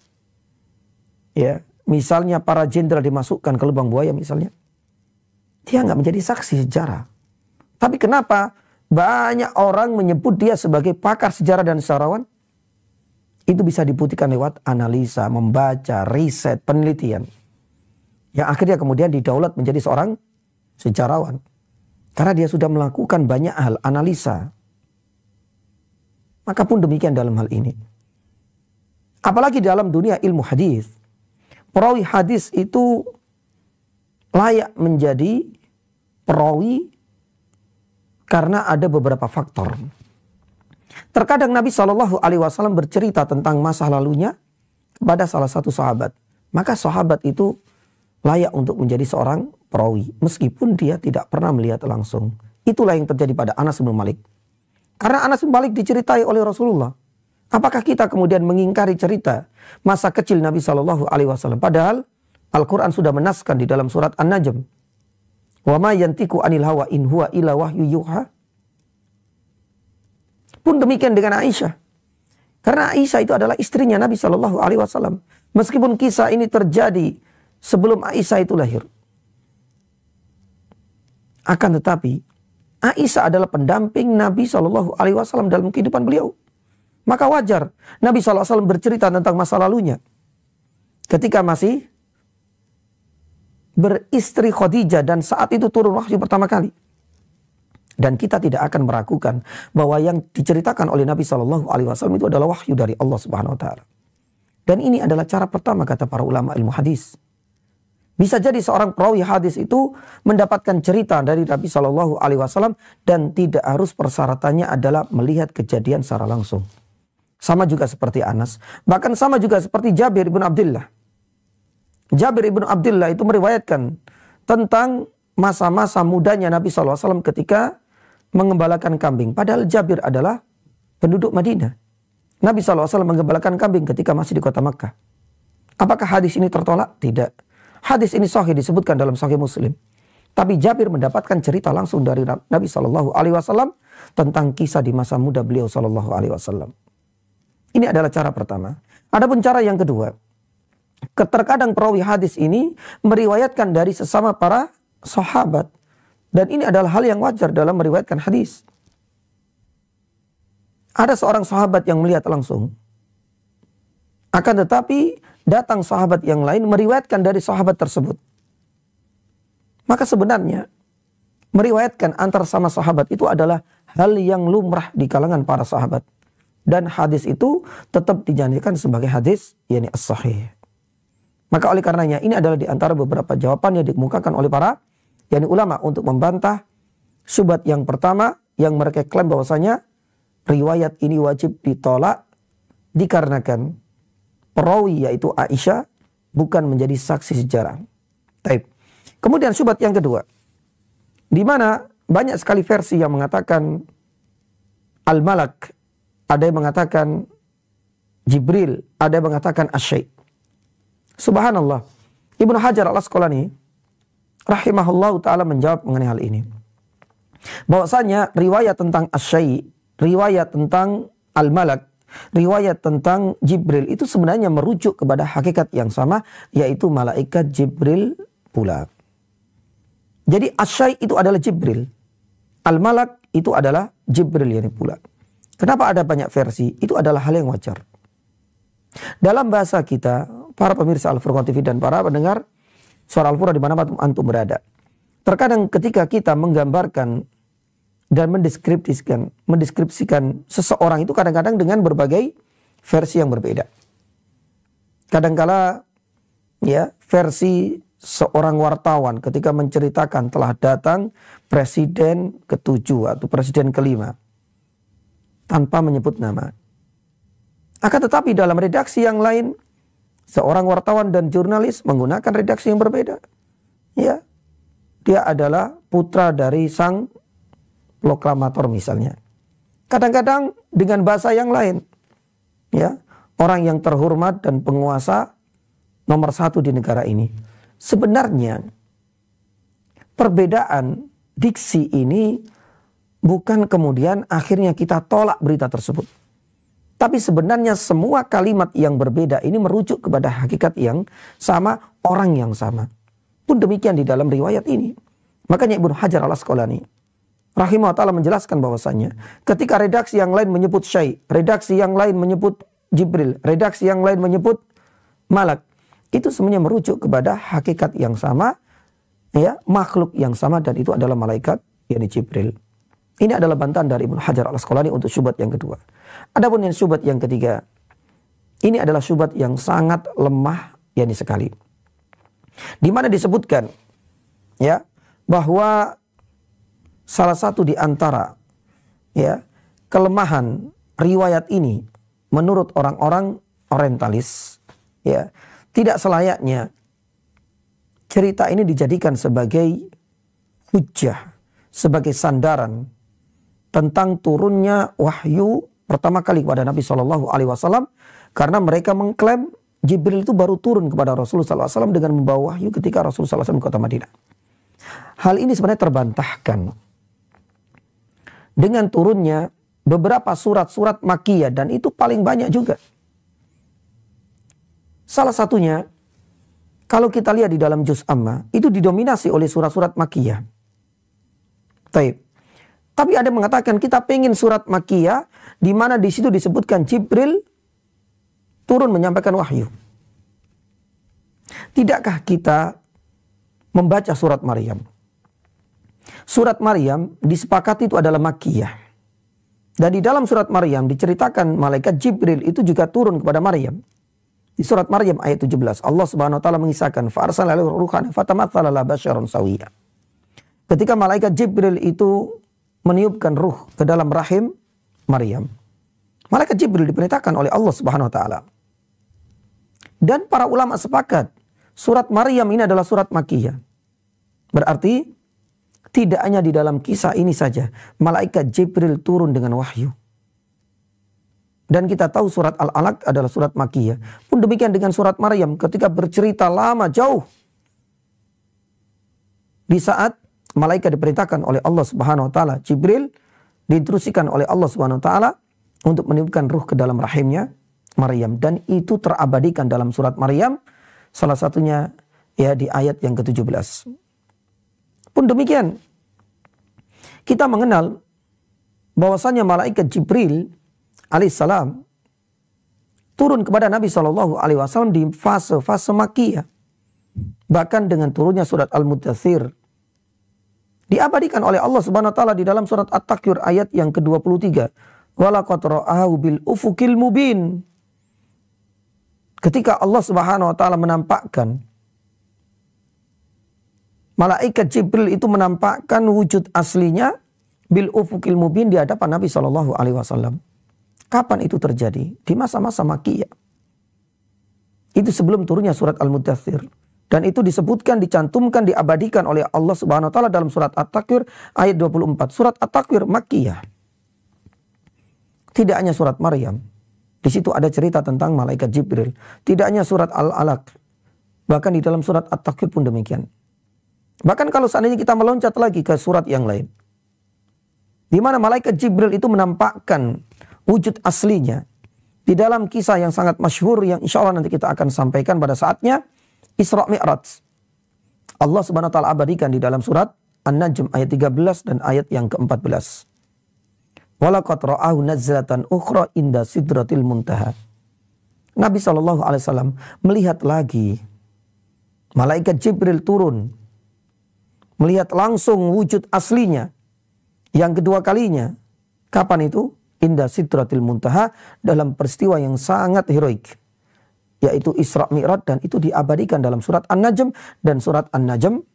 ya, misalnya para jenderal dimasukkan ke lubang buaya misalnya? Dia nggak menjadi saksi sejarah. Tapi kenapa banyak orang menyebut dia sebagai pakar sejarah dan sejarawan? Itu bisa dibuktikan lewat analisa, membaca, riset, penelitian. Yang akhirnya kemudian didaulat menjadi seorang sejarawan. Karena dia sudah melakukan banyak hal, analisa. Maka pun demikian dalam hal ini. Apalagi dalam dunia ilmu hadis. Perawi hadis itu layak menjadi perawi karena ada beberapa faktor. Terkadang Nabi SAW bercerita tentang masa lalunya kepada salah satu sahabat. Maka sahabat itu layak untuk menjadi seorang perawi. Meskipun dia tidak pernah melihat langsung. Itulah yang terjadi pada Anas bin Malik. Karena Anas bin Malik diceritai oleh Rasulullah. Apakah kita kemudian mengingkari cerita masa kecil Nabi SAW? Padahal Al-Quran sudah menaskan di dalam surat An-Najm. Wa ma yantiku anil hawa in huwa illa wahyu yuha. Pun demikian dengan Aisyah. Karena Aisyah itu adalah istrinya Nabi SAW. Meskipun kisah ini terjadi sebelum Aisyah itu lahir. Akan tetapi Aisyah adalah pendamping Nabi SAW dalam kehidupan beliau. Maka wajar Nabi SAW bercerita tentang masa lalunya. Ketika masih beristri Khadijah dan saat itu turun wahyu pertama kali. Dan kita tidak akan meragukan bahwa yang diceritakan oleh Nabi SAW itu adalah wahyu dari Allah Subhanahu Wa Taala. Dan ini adalah cara pertama kata para ulama ilmu hadis. Bisa jadi seorang perawi hadis itu mendapatkan cerita dari Nabi SAW dan tidak harus persyaratannya adalah melihat kejadian secara langsung. Sama juga seperti Anas, bahkan sama juga seperti Jabir ibn Abdullah. Jabir ibn Abdullah itu meriwayatkan tentang masa-masa mudanya Nabi SAW ketika mengembalakan kambing. Padahal Jabir adalah penduduk Madinah. Nabi SAW mengembalakan kambing ketika masih di kota Makkah. Apakah hadis ini tertolak? Tidak. Hadis ini sahih disebutkan dalam Sahih Muslim. Tapi Jabir mendapatkan cerita langsung dari Nabi SAW tentang kisah di masa muda beliau SAW. Ini adalah cara pertama. Adapun cara yang kedua, terkadang perawi hadis ini meriwayatkan dari sesama para sahabat. Dan ini adalah hal yang wajar dalam meriwayatkan hadis. Ada seorang sahabat yang melihat langsung. Akan tetapi datang sahabat yang lain meriwayatkan dari sahabat tersebut. Maka sebenarnya meriwayatkan antar sama sahabat itu adalah hal yang lumrah di kalangan para sahabat. Dan hadis itu tetap dijanjikan sebagai hadis yakni as-sahih. Maka oleh karenanya ini adalah di antara beberapa jawaban yang dikemukakan oleh para yakni ulama untuk membantah syubhat yang pertama yang mereka klaim bahwasanya riwayat ini wajib ditolak dikarenakan perawi yaitu Aisyah bukan menjadi saksi sejarah. Taib. Kemudian syubhat yang kedua, di mana banyak sekali versi yang mengatakan Al-Malak, ada yang mengatakan Jibril, ada yang mengatakan Asy-Syai'. Subhanallah, Ibnu Hajar Al-Asqalani rahimahullahu ta'ala menjawab mengenai hal ini. Bahwasanya riwayat tentang Asy-Syai', riwayat tentang Al-Malak, riwayat tentang Jibril itu sebenarnya merujuk kepada hakikat yang sama, yaitu malaikat Jibril pula. Jadi Asy-Syai' itu adalah Jibril. Al-Malak itu adalah Jibril yang pula. Kenapa ada banyak versi? Itu adalah hal yang wajar. Dalam bahasa kita, para pemirsa Al-Furqan TV dan para pendengar Suara Al-Furqan di mana antum berada. Terkadang ketika kita menggambarkan dan mendeskripsikan seseorang itu kadang-kadang dengan berbagai versi yang berbeda. Kadangkala ya versi seorang wartawan ketika menceritakan telah datang presiden ke-7 atau presiden ke-5 tanpa menyebut nama. Akan tetapi dalam redaksi yang lain seorang wartawan dan jurnalis menggunakan redaksi yang berbeda. Ya, dia adalah putra dari sang proklamator misalnya. Kadang-kadang dengan bahasa yang lain. Ya, orang yang terhormat dan penguasa nomor satu di negara ini. Sebenarnya perbedaan diksi ini bukan kemudian akhirnya kita tolak berita tersebut. Tapi sebenarnya semua kalimat yang berbeda ini merujuk kepada hakikat yang sama, orang yang sama. Pun demikian di dalam riwayat ini. Makanya Ibnu Hajar al-Asqalani rahimahullah ta'ala menjelaskan bahwasannya ketika redaksi yang lain menyebut syai', redaksi yang lain menyebut Jibril, redaksi yang lain menyebut malak, itu semuanya merujuk kepada hakikat yang sama, ya, makhluk yang sama, dan itu adalah malaikat, yakni Jibril. Ini adalah bantahan dari Ibnu Hajar al-Asqalani untuk syubhat yang kedua. Adapun yang syubhat yang ketiga, ini adalah syubhat yang sangat lemah, yakni sekali. Di mana disebutkan, ya, bahwa salah satu di antara, ya, kelemahan riwayat ini menurut orang-orang orientalis, ya, tidak selayaknya cerita ini dijadikan sebagai hujjah, sebagai sandaran tentang turunnya wahyu pertama kali kepada Nabi SAW, karena mereka mengklaim Jibril itu baru turun kepada Rasulullah SAW dengan membawa wahyu ketika Rasulullah SAW ke kota Madinah. Hal ini sebenarnya terbantahkan dengan turunnya beberapa surat-surat Makkiyah, dan itu paling banyak juga. Salah satunya, kalau kita lihat di dalam Juz Amma, itu didominasi oleh surat-surat Makkiyah. Tapi ada yang mengatakan kita pengen surat Makkiyah di mana di situ disebutkan Jibril turun menyampaikan wahyu. Tidakkah kita membaca surat Maryam? Surat Maryam disepakati itu adalah Makkiyah. Dan di dalam surat Maryam diceritakan malaikat Jibril itu juga turun kepada Maryam. Di surat Maryam ayat 17, Allah Subhanahu wa taala mengisahkan fa arsala ruhan fatamatsala la basyaran sawiyya. Ketika malaikat Jibril itu meniupkan ruh ke dalam rahim Maryam, malaikat Jibril diperintahkan oleh Allah Subhanahu wa taala. Dan para ulama sepakat surat Maryam ini adalah surat Makkiyah. Berarti tidak hanya di dalam kisah ini saja malaikat Jibril turun dengan wahyu. Dan kita tahu surat Al-Alaq adalah surat Makkiyah. Pun demikian dengan surat Maryam ketika bercerita lama jauh. Di saat malaikat diperintahkan oleh Allah Subhanahu wa taala, Jibril diinstruksikan oleh Allah Subhanahu wa taala untuk meniupkan ruh ke dalam rahimnya Maryam, dan itu terabadikan dalam surat Maryam, salah satunya ya di ayat yang ke-17. Pun demikian kita mengenal bahwasanya malaikat Jibril alaihissalam turun kepada Nabi SAW di fase Makkiyah. Bahkan dengan turunnya surat Al-Muddathir diabadikan oleh Allah Subhanahu wa taala di dalam surat At-Takwir ayat yang ke-23. Walaqad ra'ahu bil ufuqil mubin. Ketika Allah Subhanahu wa taala menampakkan, malaikat Jibril itu menampakkan wujud aslinya bil ufuqil mubin di hadapan Nabi SAW. Kapan itu terjadi? Di masa-masa Makkiyah. Itu sebelum turunnya surat Al-Muddathir. Dan itu disebutkan, dicantumkan, diabadikan oleh Allah Subhanahu wa taala dalam surat At-Takwir ayat 24. Surat At-Takwir Makkiyah. Tidak hanya surat Maryam. Di situ ada cerita tentang malaikat Jibril. Tidak hanya surat Al-Alaq. Bahkan di dalam surat At-Takwir pun demikian. Bahkan kalau seandainya kita meloncat lagi ke surat yang lain, di mana malaikat Jibril itu menampakkan wujud aslinya di dalam kisah yang sangat masyhur yang insya Allah nanti kita akan sampaikan pada saatnya, Isra Mi'raj. Allah Subhanahu wa taala abadikan di dalam surat An-Najm ayat 13 dan ayat yang ke-14. Walaqad ra'ahu nazlatan ukhra inda sidratil muntaha. Nabi SAW melihat lagi malaikat Jibril turun, melihat langsung wujud aslinya yang kedua kalinya. Kapan itu? Inda sidratil muntaha, dalam peristiwa yang sangat heroik, yaitu Isra Mi'raj, dan itu diabadikan dalam surat An-Najm, dan surat An-Najm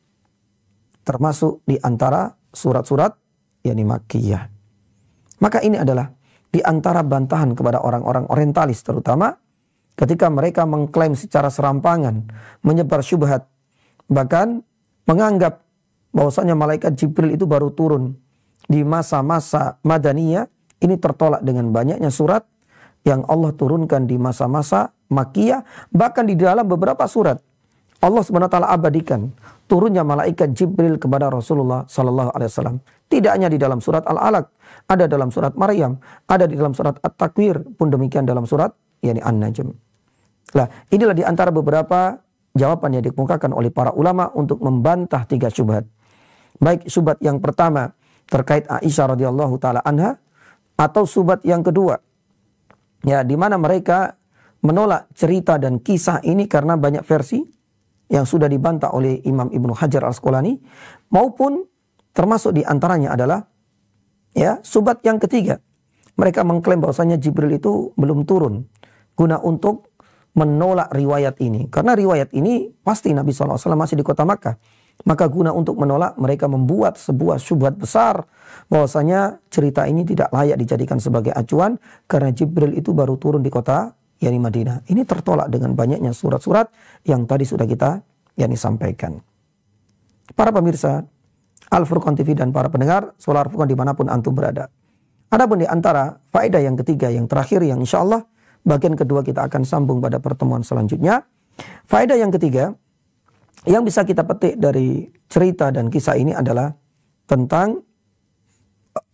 termasuk di antara surat-surat yakni Makkiyah. Maka ini adalah di antara bantahan kepada orang-orang orientalis, terutama ketika mereka mengklaim secara serampangan, menyebar syubhat, bahkan menganggap bahwasanya malaikat Jibril itu baru turun di masa-masa Madaniyah. Ini tertolak dengan banyaknya surat yang Allah turunkan di masa-masa Makkiyah, bahkan di dalam beberapa surat Allah Subhanahu wa taala abadikan turunnya malaikat Jibril kepada Rasulullah sallallahu alaihi wasallam. Tidak hanya di dalam surat Al-Alaq, ada dalam surat Maryam, ada di dalam surat At-Takwir, pun demikian dalam surat An-Najm. Nah, inilah di antara beberapa jawaban yang dikemukakan oleh para ulama untuk membantah 3 syubhat. Baik syubhat yang pertama terkait Aisyah radhiyallahu taala anha, atau syubhat yang kedua, ya, di mana mereka menolak cerita dan kisah ini karena banyak versi yang sudah dibantah oleh Imam Ibnu Hajar Al-Asqalani, maupun termasuk di antaranya adalah, ya, syubhat yang ketiga. Mereka mengklaim bahwasanya Jibril itu belum turun guna untuk menolak riwayat ini. Karena riwayat ini pasti Nabi SAW masih di kota Makkah. Maka guna untuk menolak, mereka membuat sebuah syubhat besar bahwasanya cerita ini tidak layak dijadikan sebagai acuan karena Jibril itu baru turun di kota Madinah. Ini tertolak dengan banyaknya surat-surat yang tadi sudah kita sampaikan. Para pemirsa Al-Furqan TV dan para pendengar Suara Al-Furqan dimanapun antum berada. Adapun di antara faedah yang ketiga, yang terakhir, yang insya Allah bagian kedua kita akan sambung pada pertemuan selanjutnya. Faedah yang ketiga yang bisa kita petik dari cerita dan kisah ini adalah tentang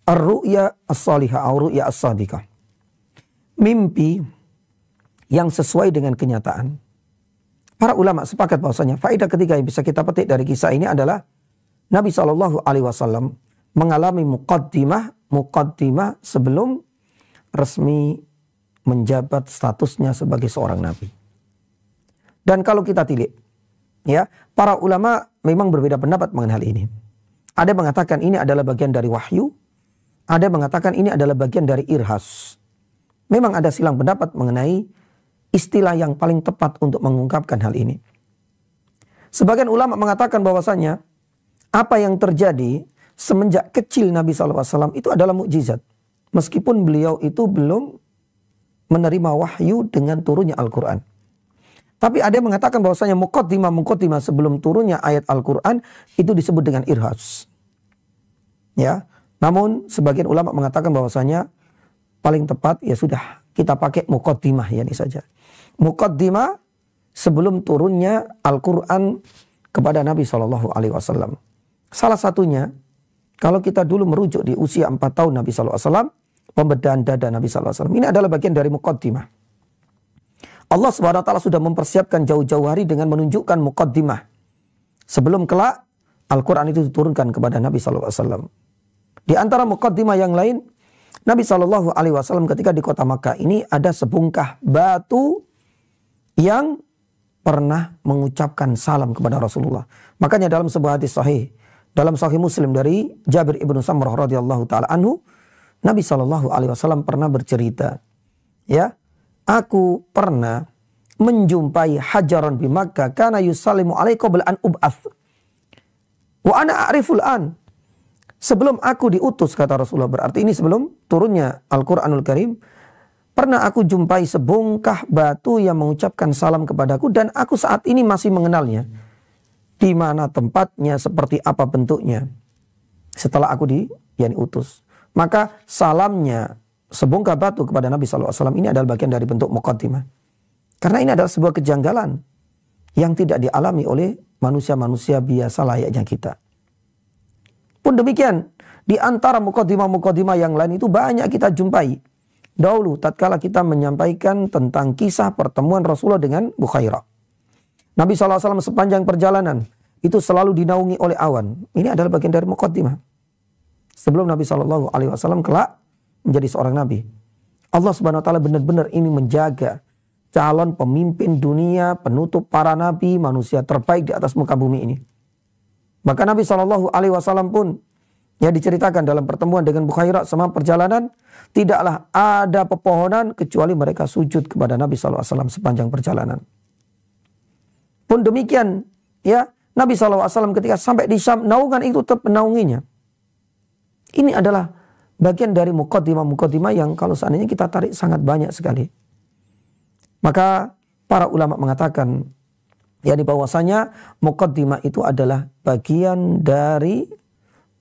ar-ru'ya as-salihah atau ru'ya as-sadiqah. Mimpi yang sesuai dengan kenyataan. Para ulama sepakat bahwasanya faedah ketiga yang bisa kita petik dari kisah ini adalah Nabi SAW mengalami muqaddimah sebelum resmi menjabat statusnya sebagai seorang nabi. Dan kalau kita tilik, ya, para ulama memang berbeda pendapat mengenai hal ini. Ada yang mengatakan ini adalah bagian dari wahyu, ada yang mengatakan ini adalah bagian dari irhas. Memang ada silang pendapat mengenai istilah yang paling tepat untuk mengungkapkan hal ini. Sebagian ulama mengatakan bahwasanya apa yang terjadi semenjak kecil Nabi SAW itu adalah mukjizat. Meskipun beliau itu belum menerima wahyu dengan turunnya Al-Quran. Tapi ada yang mengatakan bahwasanya muqaddimah sebelum turunnya ayat Al-Quran itu disebut dengan irhas. Ya, namun sebagian ulama mengatakan bahwasanya paling tepat ya sudah kita pakai muqaddimah ya ini saja. Muqaddimah sebelum turunnya Al-Quran kepada Nabi SAW. Salah satunya kalau kita dulu merujuk di usia 4 tahun Nabi SAW, pembedahan dada Nabi SAW. Ini adalah bagian dari muqaddimah. Allah SWT sudah mempersiapkan jauh-jauh hari dengan menunjukkan muqaddimah. Sebelum kelak Al-Quran itu diturunkan kepada Nabi SAW. Di antara muqaddimah yang lain, Nabi SAW ketika di kota Makkah ini ada sebungkah batu yang pernah mengucapkan salam kepada Rasulullah. Makanya dalam sebuah hadis sahih, dalam Sahih Muslim dari Jabir ibnu Samrah radhiyallahu taala anhu, Nabi SAW pernah bercerita, ya, aku pernah menjumpai hajaran di Makkah kana yusallimu alaika qabla an ub'ats. Wa ana a'riful an. Sebelum aku diutus, kata Rasulullah, berarti ini sebelum turunnya Al-Qur'anul Karim, pernah aku jumpai sebongkah batu yang mengucapkan salam kepadaku dan aku saat ini masih mengenalnya. Di mana tempatnya, seperti apa bentuknya. Setelah aku diutus. Maka salamnya sebongkah batu kepada Nabi SAW ini adalah bagian dari bentuk muqaddimah. Karena ini adalah sebuah kejanggalan yang tidak dialami oleh manusia-manusia biasa layaknya kita. Pun demikian, di antara muqaddimah-muqaddimah yang lain itu banyak kita jumpai. Dahulu tatkala kita menyampaikan tentang kisah pertemuan Rasulullah dengan Bukhairah. Nabi SAW sepanjang perjalanan itu selalu dinaungi oleh awan. Ini adalah bagian dari muqaddimah. Sebelum Nabi SAW kelak menjadi seorang Nabi. Allah Subhanahu Wa Taala benar-benar ini menjaga calon pemimpin dunia, penutup para nabi, manusia terbaik di atas muka bumi ini. Maka Nabi SAW pun ya diceritakan dalam pertemuan dengan Bukhairah sama perjalanan, tidaklah ada pepohonan kecuali mereka sujud kepada Nabi SAW sepanjang perjalanan. Pun demikian, ya, Nabi SAW ketika sampai di Syam, naungan itu tetap menaunginya. Ini adalah bagian dari muqaddimah yang kalau seandainya kita tarik sangat banyak sekali. Maka para ulama mengatakan, yakni bahwasanya muqaddimah itu adalah bagian dari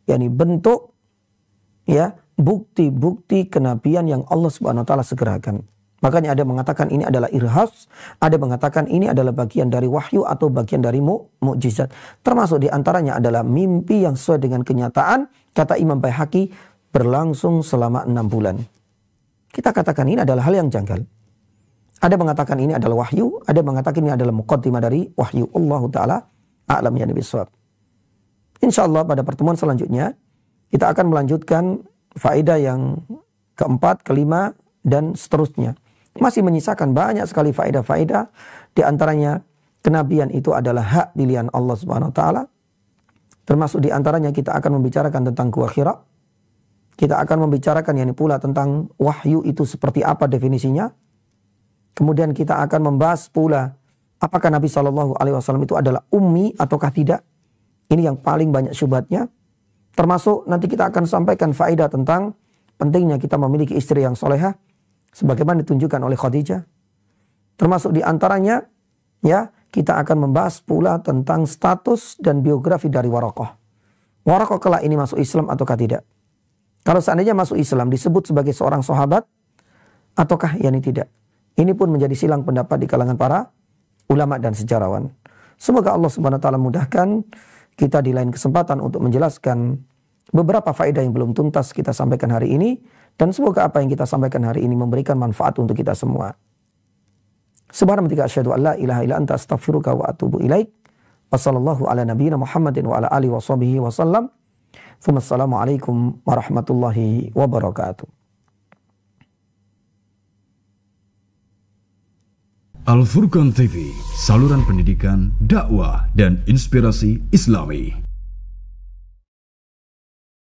bentuk, ya, bukti-bukti kenabian yang Allah Subhanahu wa taala segerakan. Makanya ada mengatakan ini adalah irhas, ada mengatakan ini adalah bagian dari wahyu atau bagian dari mukjizat. Termasuk diantaranya adalah mimpi yang sesuai dengan kenyataan, kata Imam Baihaqi, berlangsung selama 6 bulan. Kita katakan ini adalah hal yang janggal. Ada mengatakan ini adalah wahyu, ada mengatakan ini adalah muqaddimah dari wahyu. Allahu ta'ala a'lam ya bisawab. InsyaAllah pada pertemuan selanjutnya, kita akan melanjutkan faedah yang keempat, kelima, dan seterusnya. Masih menyisakan banyak sekali faedah-faedah. Di antaranya kenabian itu adalah hak pilihan Allah Subhanahu wa taala. Termasuk di antaranya kita akan membicarakan tentang gua Hira. Kita akan membicarakan yang pula tentang wahyu itu seperti apa definisinya. Kemudian kita akan membahas pula apakah Nabi SAW itu adalah ummi ataukah tidak. Ini yang paling banyak syubhatnya. Termasuk nanti kita akan sampaikan faedah tentang pentingnya kita memiliki istri yang solehah, sebagaimana ditunjukkan oleh Khadijah. Termasuk di antaranya, ya, kita akan membahas pula tentang status dan biografi dari Waraqah. Waraqah kelak ini masuk Islam ataukah tidak? Kalau seandainya masuk Islam disebut sebagai seorang sahabat, ataukah yani tidak? Ini pun menjadi silang pendapat di kalangan para ulama dan sejarawan. Semoga Allah Subhanahu wa taala mudahkan kita di lain kesempatan untuk menjelaskan beberapa faedah yang belum tuntas kita sampaikan hari ini. Dan semoga apa yang kita sampaikan hari ini memberikan manfaat untuk kita semua. Subhanallah, asyhadu an la ilaha illa anta astaghfiruka wa atubu ilaik. Wassallallahu ala nabiyyina Muhammadin wa ala alihi washabihi wasallam. Wassalamualaikum warahmatullahi wabarakatuh. Al Furqan TV, saluran pendidikan, dakwah dan inspirasi Islami.